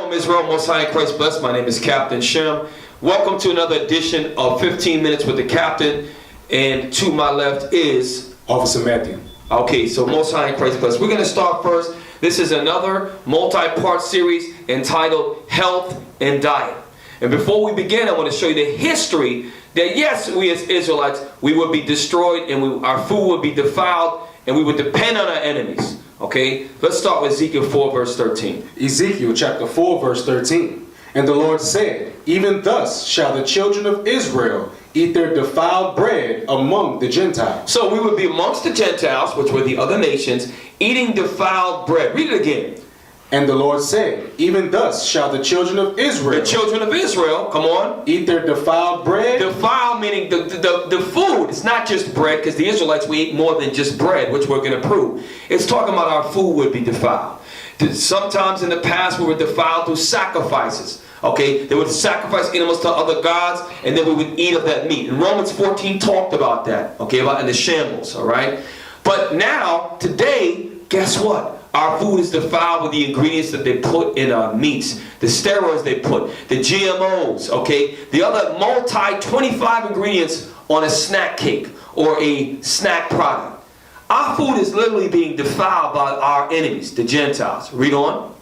Shalom Israel, Most High in Christ bless. My name is Captain Shem. Welcome to another edition of 15 Minutes with the Captain. And to my left is Officer Matthew. Okay, so Most High in Christ bless. We're going to start first. This is another multi-part series entitled Health and Diet. And before we begin, I want to show you the history that yes, we as Israelites, we would be destroyed and our food would be defiled and we would depend on our enemies. Okay, let's start with Ezekiel 4 verse 13. Ezekiel chapter 4 verse 13. And the Lord said, even thus shall the children of Israel eat their defiled bread among the Gentiles. So we would be amongst the Gentiles, which were the other nations, eating defiled bread. Read it again. And the Lord said, even thus shall the children of Israel. The children of Israel, come on. Eat their defiled bread. Defiled meaning the food. It's not just bread, because the Israelites, we ate more than just bread, which we're going to prove. It's talking about our food would be defiled. Sometimes in the past we were defiled through sacrifices. Okay, they would sacrifice animals to other gods, and then we would eat of that meat. And Romans 14 talked about that. Okay, about in the shambles. All right, but now today, guess what? Our food is defiled with the ingredients that they put in our meats, the steroids they put, the GMOs, okay, the other 25 ingredients on a snack cake or a snack product. Our food is literally being defiled by our enemies, the Gentiles. Read on.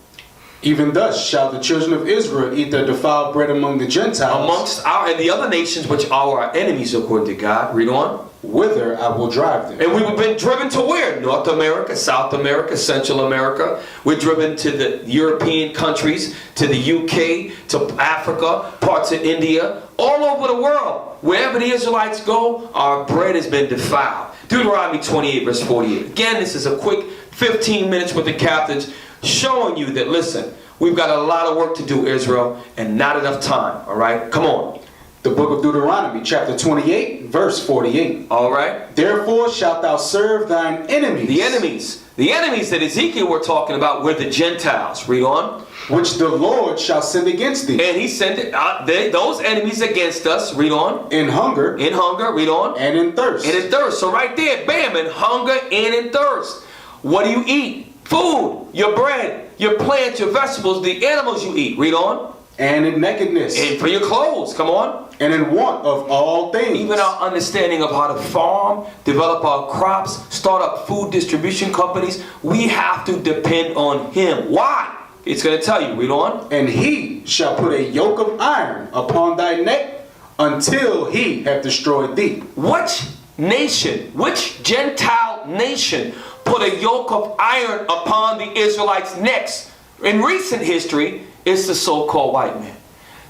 Even thus shall the children of Israel eat their defiled bread among the Gentiles. Amongst and the other nations which are our enemies according to God. Read on. Whither I will drive them. And we've been driven to where? North America, South America, Central America. We're driven to the European countries, to the UK, to Africa, parts of India, all over the world. Wherever the Israelites go, our bread has been defiled. Deuteronomy 28 verse 48. Again, this is a quick 15 minutes with the captains showing you that, listen, we've got a lot of work to do, Israel, and not enough time. All right? Come on. The book of Deuteronomy, chapter 28, verse 48. All right. Therefore shalt thou serve thine enemies. The enemies. The enemies that Ezekiel we're talking about were the Gentiles. Read on. Which the Lord shall send against thee. And he sent those enemies against us. Read on. In hunger. In hunger. Read on. And in thirst. And in thirst. So right there, bam, in hunger and in thirst. What do you eat? Food. Your bread. Your plants. Your vegetables. The animals you eat. Read on. And in nakedness. And for your clothes. Come on. And in want of all things. Even our understanding of how to farm, develop our crops, start up food distribution companies, we have to depend on him. Why? It's going to tell you. Read on. And he shall put a yoke of iron upon thy neck until he have destroyed thee. Which nation, which Gentile nation put a yoke of iron upon the Israelites' necks? In recent history, it's the so-called white man.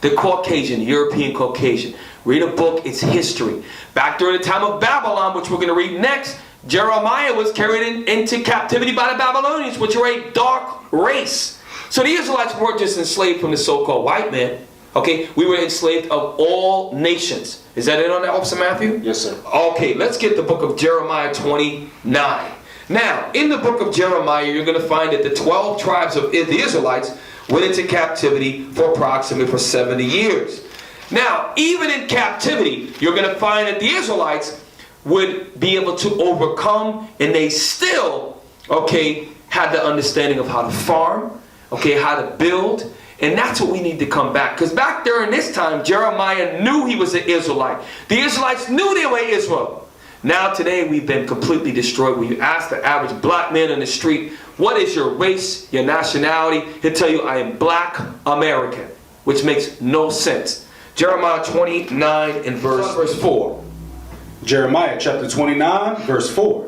The Caucasian, European Caucasian. Read a book, it's history. Back during the time of Babylon, which we're going to read next, Jeremiah was carried into captivity by the Babylonians, which were a dark race. So the Israelites weren't just enslaved from the so-called white man. Okay, we were enslaved of all nations. Is that it on that, Officer Matthew? Yes, sir. Okay, let's get the book of Jeremiah 29. Now, in the book of Jeremiah, you're going to find that the 12 tribes of the Israelites went into captivity for approximately 70 years. Now, even in captivity, you're going to find that the Israelites would be able to overcome, and they still, okay, had the understanding of how to farm, okay, how to build, and that's what we need to come back. Because back during this time, Jeremiah knew he was an Israelite. The Israelites knew they were Israel. Now today we've been completely destroyed. When you ask the average black man on the street, what is your race, your nationality? He'll tell you, I am black American, which makes no sense. Jeremiah 29 and verse 4. Jeremiah chapter 29, verse 4.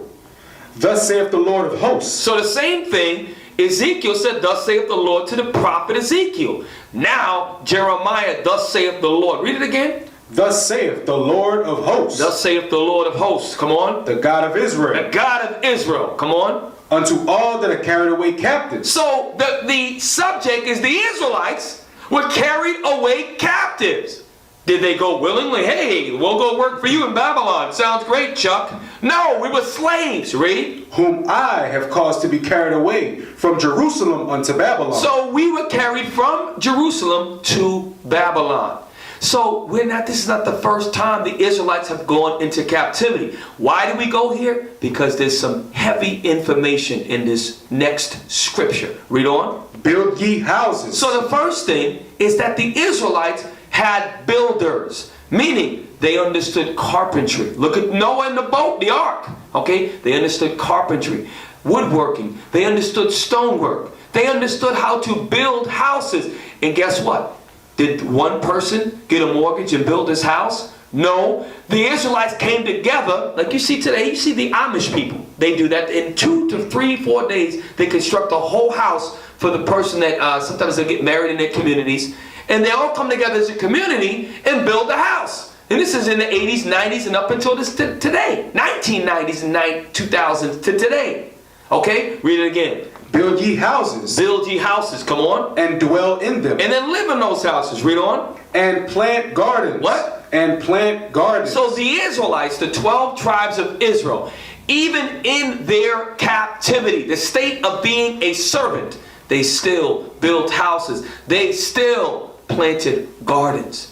Thus saith the Lord of hosts. So the same thing, Ezekiel said, thus saith the Lord to the prophet Ezekiel. Now Jeremiah, thus saith the Lord. Read it again. Thus saith the Lord of hosts. Thus saith the Lord of hosts. Come on. The God of Israel. The God of Israel. Come on. Unto all that are carried away captive. So the subject is the Israelites were carried away captives. Did they go willingly? Hey, we'll go work for you in Babylon. Sounds great, Chuck. No, we were slaves. Read. Whom I have caused to be carried away from Jerusalem unto Babylon. So we were carried from Jerusalem to Babylon. So this is not the first time the Israelites have gone into captivity. Why did we go here? Because there's some heavy information in this next scripture. Read on. Build ye houses. So the first thing is that the Israelites had builders, meaning they understood carpentry. Look at Noah and the boat, the ark. Okay, they understood carpentry, woodworking. They understood stonework. They understood how to build houses. And guess what? Did one person get a mortgage and build this house? No. The Israelites came together, like you see today. You see the Amish people. They do that in 2 to 3, 4 days. They construct a whole house for the person that sometimes they get married in their communities. And they all come together as a community and build a house. And this is in the 80s, 90s, and up until today. 1990s and 2000s to today. Okay? Read it again. Build ye houses. Build ye houses. Come on. And dwell in them. And then live in those houses. Read on. And plant gardens. What? And plant gardens. So the Israelites, the 12 tribes of Israel, even in their captivity, the state of being a servant, they still built houses. They still planted gardens.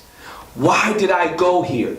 Why did I go here?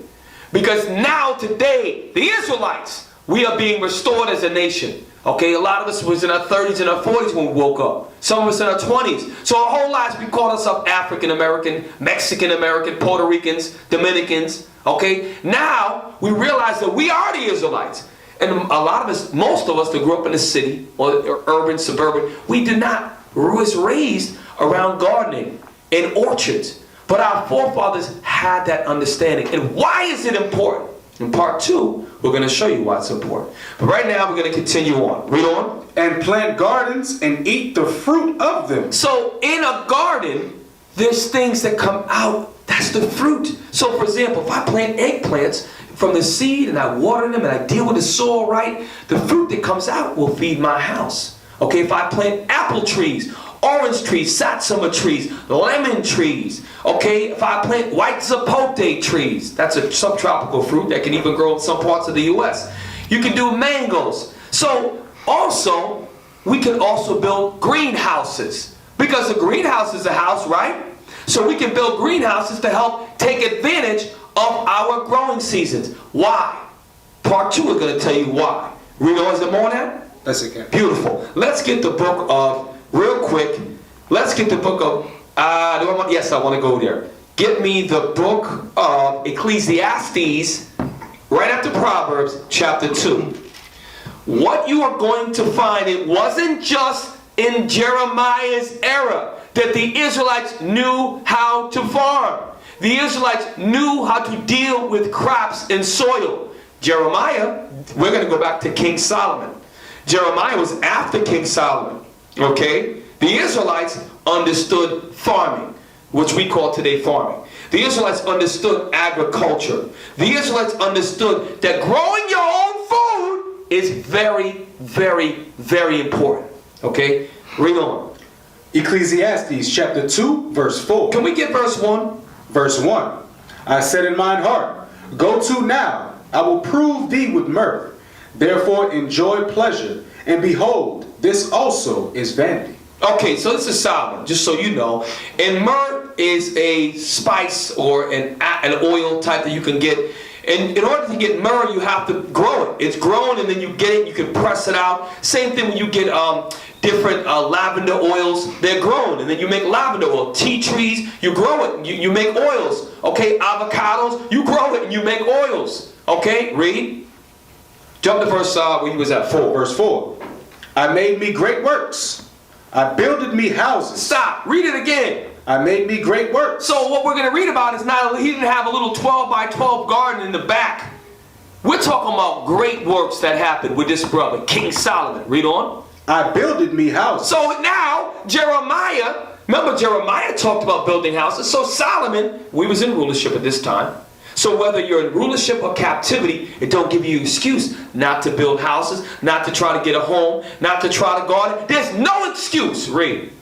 Because now today, the Israelites, we are being restored as a nation. Okay, a lot of us was in our 30s and our 40s when we woke up. Some of us in our 20s. So our whole lives we called ourselves African American, Mexican American, Puerto Ricans, Dominicans. Okay, now we realize that we are the Israelites. And a lot of us, most of us that grew up in the city or urban, suburban, we did not. Was raised around gardening and orchards. But our forefathers had that understanding. And why is it important? In part 2, we're going to show you why it's important. But right now, we're going to continue on. Read on. And plant gardens and eat the fruit of them. So in a garden, there's things that come out. That's the fruit. So for example, if I plant eggplants from the seed and I water them and I deal with the soil right, the fruit that comes out will feed my house. Okay, if I plant apple trees, orange trees, satsuma trees, lemon trees. Okay, if I plant white zapote trees, that's a subtropical fruit that can even grow in some parts of the U.S. You can do mangoes. So also, we can also build greenhouses. Because a greenhouse is a house, right? So we can build greenhouses to help take advantage of our growing seasons. Why? Part 2 is going to tell you why. Read on, is there more on that? That's it, Captain. Beautiful. Let's get the book of, real quick, let's get the book of, yes, I want to go there. Get me the book of Ecclesiastes, right after Proverbs, chapter 2. What you are going to find, it wasn't just in Jeremiah's era that the Israelites knew how to farm. The Israelites knew how to deal with crops and soil. Jeremiah, we're going to go back to King Solomon. Jeremiah was after King Solomon. Okay? The Israelites understood farming, which we call today farming. The Israelites understood agriculture. The Israelites understood that growing your own food is very, very, very important. Okay? Read on. Ecclesiastes chapter 2, verse 4. Can we get verse 1? Verse 1. I said in mine heart, go to now, I will prove thee with mirth. Therefore enjoy pleasure, and behold, this also is vanity. Okay, so this is Solomon, just so you know. And myrrh is a spice or an oil type that you can get. And in order to get myrrh, you have to grow it. It's grown and then you get it, you can press it out. Same thing when you get different lavender oils. They're grown and then you make lavender oil. Tea trees, you grow it, you make oils. Okay, avocados, you grow it and you make oils. Okay, read. Jump to verse where you was at, 4. Verse 4. I made me great works. I builded me houses. Stop. Read it again. I made me great works. So what we're going to read about is not, he didn't have a little 12 by 12 garden in the back. We're talking about great works that happened with this brother, King Solomon. Read on. I builded me houses. So now, Jeremiah, remember Jeremiah talked about building houses. So Solomon, we was in rulership at this time. So whether you're in rulership or captivity, it don't give you an excuse not to build houses, not to try to get a home, not to try to garden. There's no excuse. Read.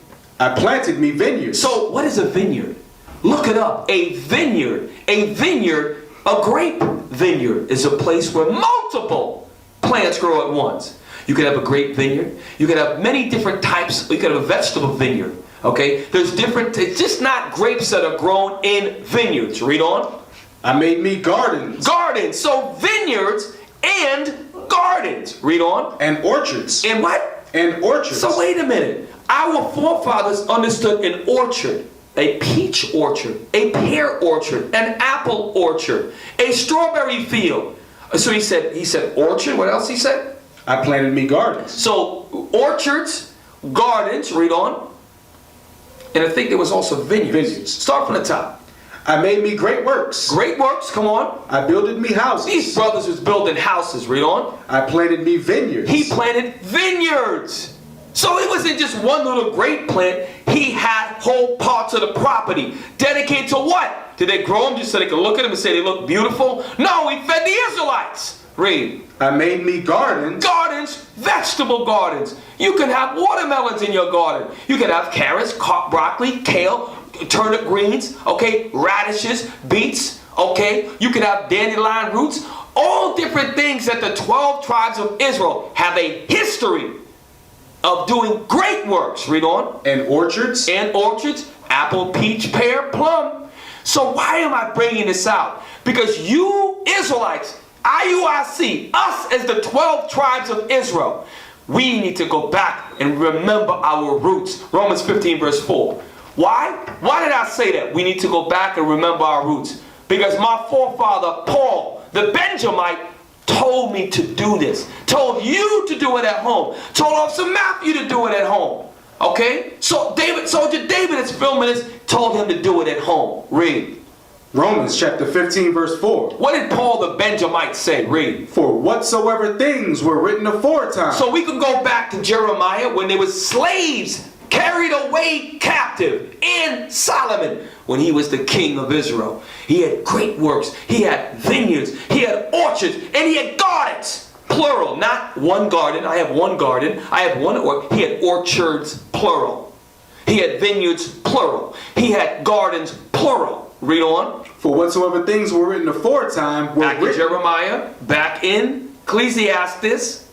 I planted me vineyards. So what is a vineyard? Look it up. A vineyard, a grape vineyard is a place where multiple plants grow at once. You could have a grape vineyard. You could have many different types. You could have a vegetable vineyard. Okay? There's different, it's just not grapes that are grown in vineyards. Read on. I made me gardens. Gardens. So vineyards and gardens. Read on. And orchards. And what? And orchards. So wait a minute. Our forefathers understood an orchard, a peach orchard, a pear orchard, an apple orchard, a strawberry field. So he said orchard. What else he said? I planted me gardens. So orchards, gardens, read on. And I think there was also vineyards. Start from the top. I made me great works. Great works, come on. I builded me houses. These brothers was building houses, read on. I planted me vineyards. He planted vineyards. So it wasn't just one little grape plant. He had whole parts of the property dedicated to what? Did they grow them just so they could look at them and say they look beautiful? No, he fed the Israelites. Read. I made me gardens. Gardens, vegetable gardens. You can have watermelons in your garden. You can have carrots, broccoli, kale, turnip greens, okay, radishes, beets, okay. You can have dandelion roots. All different things that the 12 tribes of Israel have a history of doing great works. Read on. And orchards. And orchards, apple, peach, pear, plum. So why am I bringing this out? Because you Israelites, IUIC, us as the 12 tribes of Israel, we need to go back and remember our roots. Romans 15 verse 4. Why? Why did I say that? We need to go back and remember our roots. Because my forefather Paul, the Benjamite, told me to do this. Told you to do it at home. Told Officer Matthew to do it at home. Okay? So Soldier David is filming this, told him to do it at home. Read. Romans chapter 15 verse 4. What did Paul the Benjamite say? Read. For whatsoever things were written aforetime. So we can go back to Jeremiah when there was slaves carried away captive in Solomon when he was the king of Israel. He had great works. He had vineyards. He had orchards. And he had gardens. Plural. Not one garden. I have one garden. I have one orchard. He had orchards. Plural. He had vineyards. Plural. He had gardens. Plural. Read on. For whatsoever things were written aforetime were back in Jeremiah. Back in Ecclesiastes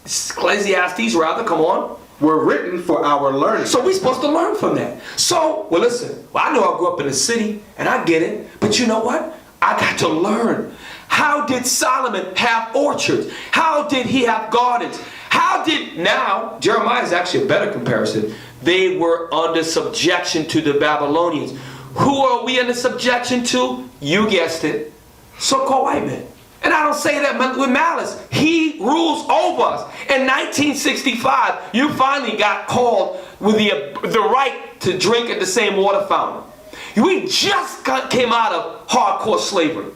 rather. Come on. Were written for our learning. So we're supposed to learn from that. So, well listen, I know I grew up in the city and I get it, but you know what? I got to learn. How did Solomon have orchards? How did he have gardens? How did, now, Jeremiah is actually a better comparison. They were under subjection to the Babylonians. Who are we under subjection to? You guessed it. So-called white men. And I don't say that with malice. He rules over us. In 1965, you finally got called with the right to drink at the same water fountain. We just came out of hardcore slavery.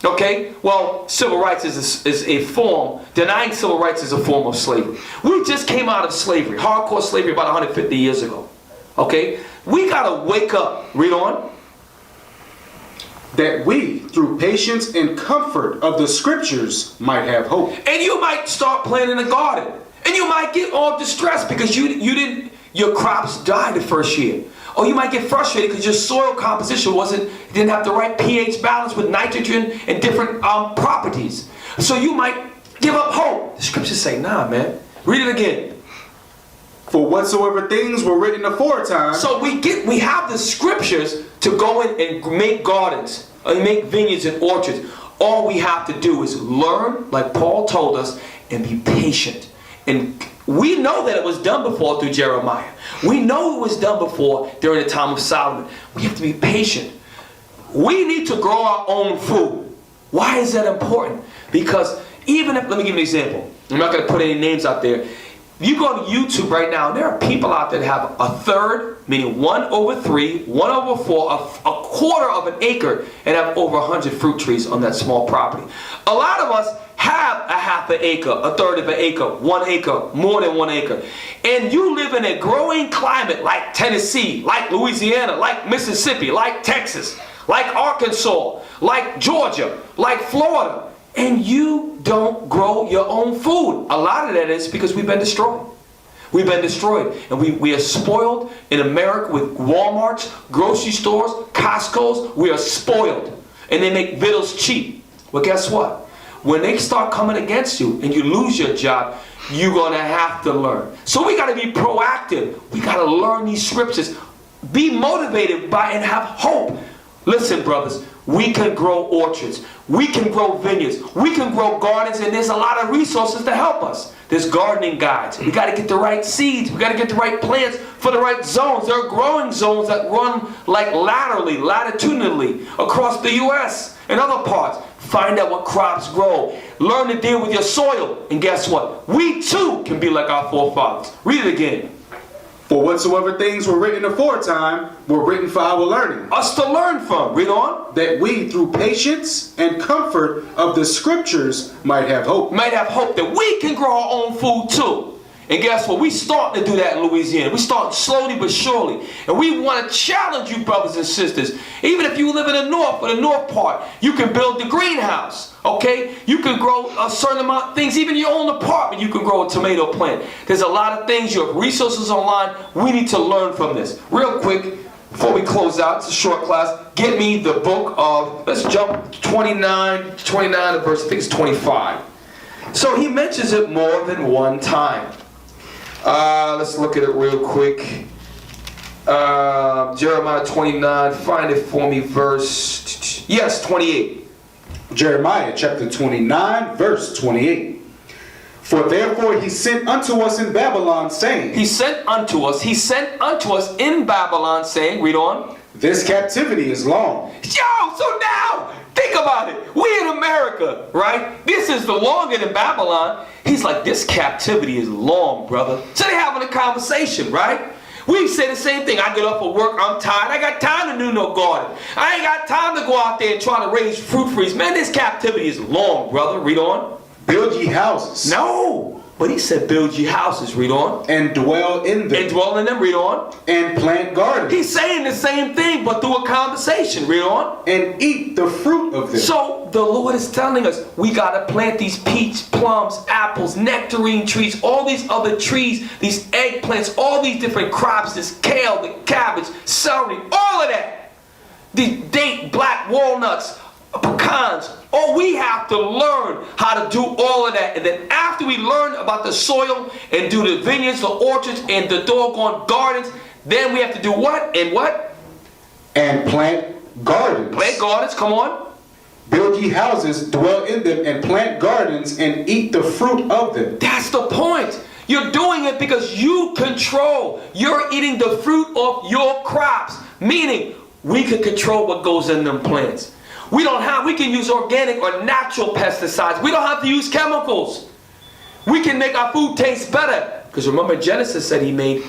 Okay? Well, civil rights is a form, denying civil rights is a form of slavery. We just came out of slavery, hardcore slavery about 150 years ago. Okay? We got to wake up. Read on. That we, through patience and comfort of the scriptures, might have hope. And you might start planting a garden. And you might get all distressed because your crops died the first year. Or you might get frustrated because your soil composition didn't have the right pH balance with nitrogen and different properties. So you might give up hope. The scriptures say, nah, man. Read it again. For whatsoever things were written aforetime. So we have the scriptures to go in and make gardens, and make vineyards and orchards. All we have to do is learn, like Paul told us, and be patient. And we know that it was done before through Jeremiah. We know it was done before during the time of Solomon. We have to be patient. We need to grow our own food. Why is that important? Because even if, let me give you an example. I'm not going to put any names out there. You go to YouTube right now, and there are people out there that have a third, meaning 1/3, 1/4, a quarter of an acre, and have over 100 fruit trees on that small property. A lot of us have a half an acre, a third of an acre, 1 acre, more than 1 acre. And you live in a growing climate like Tennessee, like Louisiana, like Mississippi, like Texas, like Arkansas, like Georgia, like Florida. And you don't grow your own food. A lot of that is because we've been destroyed. We've been destroyed. And we are spoiled in America with Walmarts, grocery stores, Costco's. We are spoiled. And they make victuals cheap. Well, guess what? When they start coming against you and you lose your job, you're going to have to learn. So we got to be proactive. We got to learn these scriptures. be motivated by and have hope. Listen, brothers, we can grow orchards. We can grow vineyards. We can grow gardens, and there's a lot of resources to help us. There's gardening guides. We got to get the right seeds. We got to get the right plants for the right zones. There are growing zones that run like latitudinally across the U.S. and other parts. Find out what crops grow. Learn to deal with your soil. And guess what? We too can be like our forefathers. Read it again. For whatsoever things were written aforetime were written for our learning. Us to learn from. Read on. That we, through patience and comfort of the scriptures, might have hope. Might have hope that we can grow our own food too. And guess what? We starting to do that in Louisiana. We start slowly but surely. And we want to challenge you, brothers and sisters. Even if you live in the north, or the north part, you can build the greenhouse. Okay? You can grow a certain amount of things. Even your own apartment, you can grow a tomato plant. There's a lot of things. You have resources online. We need to learn from this. Real quick, before we close out, it's a short class. Get me the book of, let's jump 29 to verse, I think it's 25. So he mentions it more than one time. Let's look at it real quick. Jeremiah 29, find it for me, verse, yes, 28. Jeremiah chapter 29, verse 28. For therefore he sent unto us in Babylon, saying. He sent unto us in Babylon, saying, read on. This captivity is long. Yo, so now, think about it. We in America, right? This is the longer than Babylon. He's like, this captivity is long, brother. So they're having a conversation, right? We say the same thing. I get up for work, I'm tired. I got time to do no garden. I ain't got time to go out there and try to raise fruit trees. Man, this captivity is long, brother. Read on. Build ye houses. No. But he said build ye houses. Read on. And dwell in them. And dwell in them. Read on. And plant gardens. He's saying the same thing, but through a conversation. Read on. And eat the fruit of them. So the Lord is telling us we got to plant these peach, plums, apples, nectarine trees, all these other trees, these eggplants, all these different crops, this kale, the cabbage, celery, all of that. The date, black walnuts, pecans. Oh, we have to learn how to do all of that. And then after we learn about the soil and do the vineyards, the orchards, and the doggone gardens, then we have to do what? And what? And plant gardens. Plant gardens, come on. Build ye houses, dwell in them, and plant gardens, and eat the fruit of them. That's the point. You're doing it because you control. You're eating the fruit of your crops. Meaning, we can control what goes in them plants. We can use organic or natural pesticides. We don't have to use chemicals. We can make our food taste better. Because remember, Genesis said he made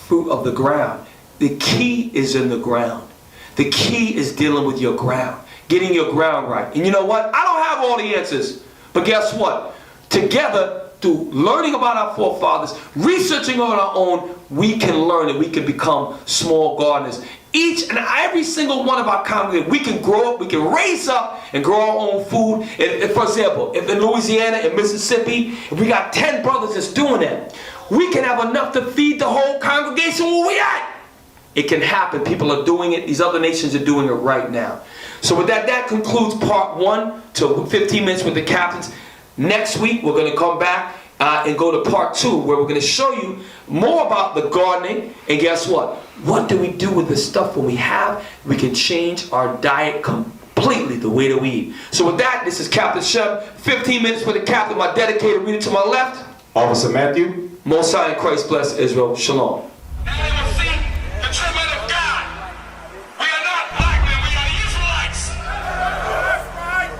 fruit of the ground. The key is in the ground. The key is dealing with your ground. Getting your ground right. And you know what? I don't have all the answers. But guess what? Together, through learning about our forefathers, researching on our own, we can learn and we can become small gardeners. Each and every single one of our congregants, we can grow up, we can raise up and grow our own food. If, for example, if in Louisiana and Mississippi, if we got 10 brothers that's doing that, we can have enough to feed the whole congregation where we at. It can happen. People are doing it. These other nations are doing it right now. So with that, that concludes part 1 to 15 minutes with the captains. Next week, we're going to come back and go to part 2, where we're going to show you more about the gardening. And guess what? What do we do with the stuff when we have? We can change our diet completely, the way that we eat. So with that, this is Captain Shem. 15 minutes with the captain, my dedicated reader to my left. Officer Matthew. Most High in Christ bless Israel. Shalom. Now they will see the treatment of God. We are not black men, we are Israelites. That's right.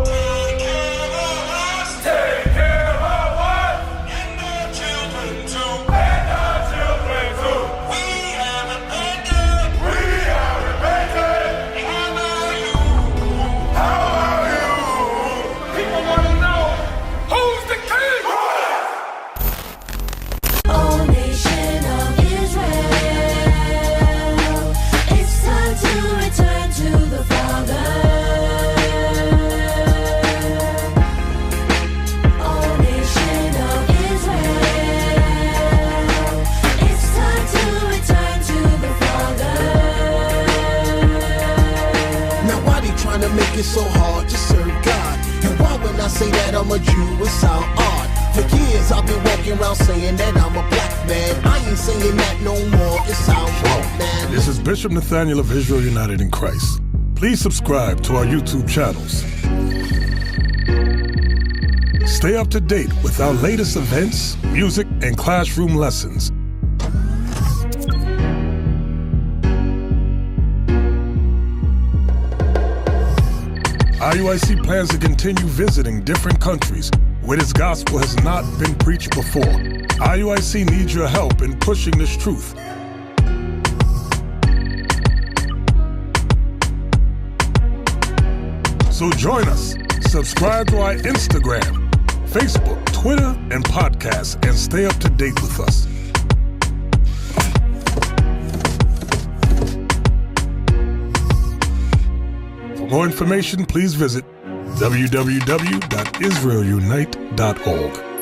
Take care of us. Take care of us. And our children too. And our children too. We have repented. We have repented. I'm a Jew, it sound odd. For years I've been walking around saying that I'm a black man. I ain't saying that no more, it sound wrong, man. This is Bishop Nathaniel of Israel United in Christ. Please subscribe to our YouTube channels. Stay up to date with our latest events, music, and classroom lessons. IUIC plans to continue visiting different countries where this gospel has not been preached before. IUIC needs your help in pushing this truth. So join us. Subscribe to our Instagram, Facebook, Twitter, and podcasts, and stay up to date with us. For more information, please visit www.israelunite.org.